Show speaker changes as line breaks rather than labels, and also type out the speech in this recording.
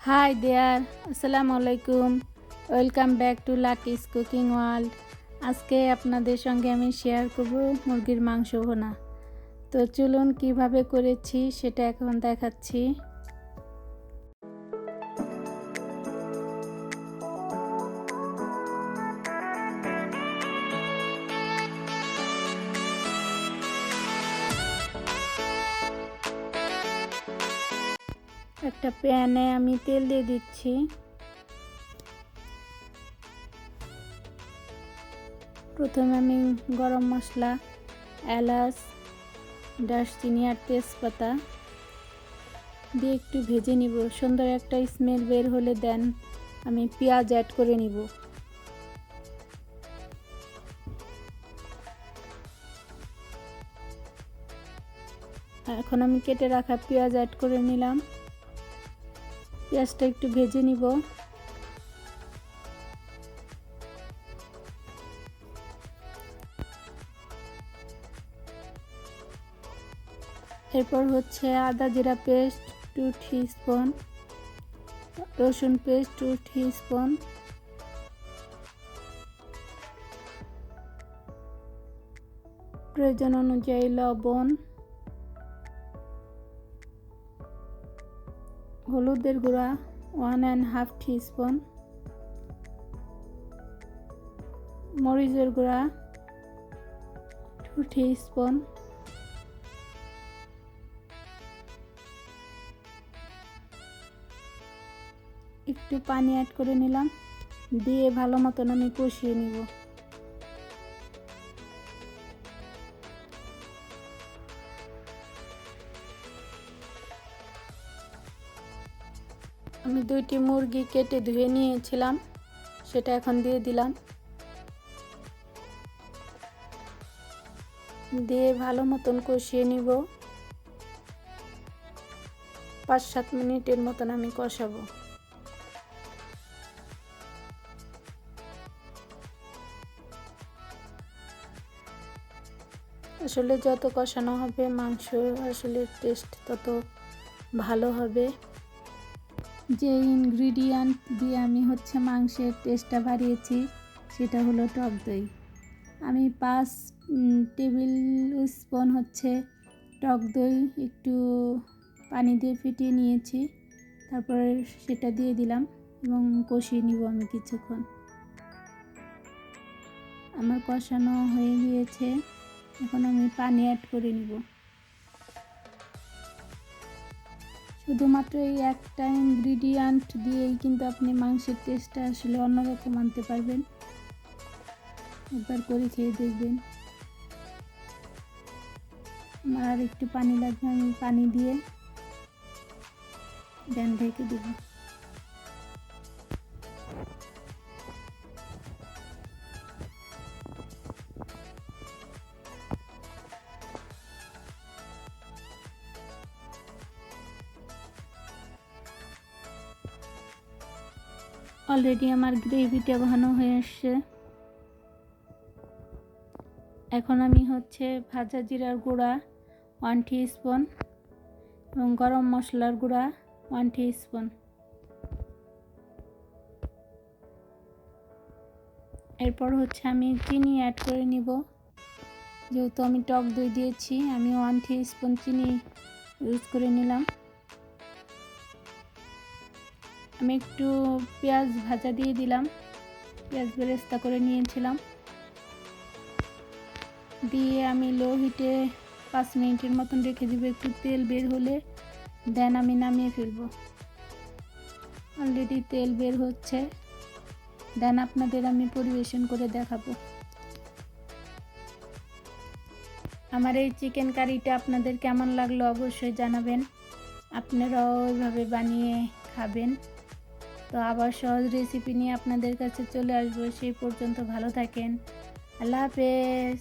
Hi there, আসসালামু আলাইকুম। Welcome back to Lucky's cooking world. আজকে আপনাদের সঙ্গে আমি শেয়ার করব মুরগির মাংস ভুনা। তো চলুন কিভাবে করেছি সেটা এখন দেখাচ্ছি। একটা প্যানে আমি তেল দিয়ে দিচ্ছি। প্রথমে আমি গরম মশলা, এলাচ, দারচিনি আর তেজপাতা দিয়ে একটু ভেজে নিব। সুন্দর একটা স্মেল বের হলে দেন আমি পেঁয়াজ অ্যাড করে নিব। এখন আমি কেটে রাখা পেঁয়াজ অ্যাড করে নিলাম। পেঁয়াজটা একটু ভেজে নিব। এরপর হচ্ছে আদা জিরা পেস্ট 2 টিস্পুন, রসুন পেস্ট 2 টিস্পুন, প্রয়োজন অনুযায়ী লবণ, হলুদের গুঁড়া 1.5 টিস্পুন, মরিচের গুঁড়া 2 টিস্পুন, একটু পানি অ্যাড করে নিলাম, দিয়ে ভালো মতন আমি কষিয়ে নিব। আমি 2টি মুরগি কেটে ধুয়ে নিয়েছিলাম, সেটা এখন দিয়ে দিলাম। দিয়ে ভালো মতন কষিয়ে নিব। 5-7 মিনিটের মতন আমি কষাবো। আসলে যত কষানো হবে মাংস আসলে টেস্ট তত ভালো হবে। যে ইনগ্রিডিয়েন্ট দিয়ে আমি হচ্ছে মাংসের টেস্টটা বাড়িয়েছি সেটা হলো টক দই। আমি 5 টেবিল স্পুন হচ্ছে টক দই একটু পানি দিয়ে ফেটিয়ে নিয়েছি, তারপরে সেটা দিয়ে দিলাম এবং কষিয়ে নিব আমি কিছুক্ষণ। আমার কষানো হয়ে গিয়েছে, এখন আমি পানি অ্যাড করে নিব। শুধুমাত্র এই একটা ইনগ্রিডিয়েন্ট দিয়েই কিন্তু আপনি মাংসের টেস্টটা আসলে অন্যরকম আনতে পারবেন। একবার করে খেয়ে দেখবেন। আমার আর একটু পানি লাগবে, আমি পানি দিয়ে দেন ঢেকে দেব। অলরেডি আমার গ্রেভিটা ঘন হয়ে আসছে। এখন আমি হচ্ছে ভাজা জিরার গুঁড়া 1 টিস্পুন এবং গরম মশলার গুঁড়া 1 টিস্পুন, এরপর হচ্ছে আমি চিনি অ্যাড করে নিব। যেহেতু আমি টক দই দিয়েছি, আমি 1 টিস্পুন চিনি ইউজ করে নিলাম। আমি একটু পেঁয়াজ ভাজা দিয়ে দিলাম, পেঁয়াজ বেরেস্তা করে নিয়েছিলাম, দিয়ে আমি লো হিটে 5 মিনিটের মতন রেখে দিব। একটু তেল বের হলে দেন আমি নামিয়ে ফেলবো। অলরেডি তেল বের হচ্ছে, দেন আপনাদের আমি পরিবেশন করে দেখাবো। আমার এই চিকেন কারিটা আপনাদের কেমন লাগলো অবশ্যই জানাবেন। আপনারাও ওইভাবে বানিয়ে খাবেন। তো আবার সহজ রেসিপি নিয়ে আপনাদের কাছে চলে আসবো। সেই পর্যন্ত ভালো থাকেন। আল্লাহ হাফেজ।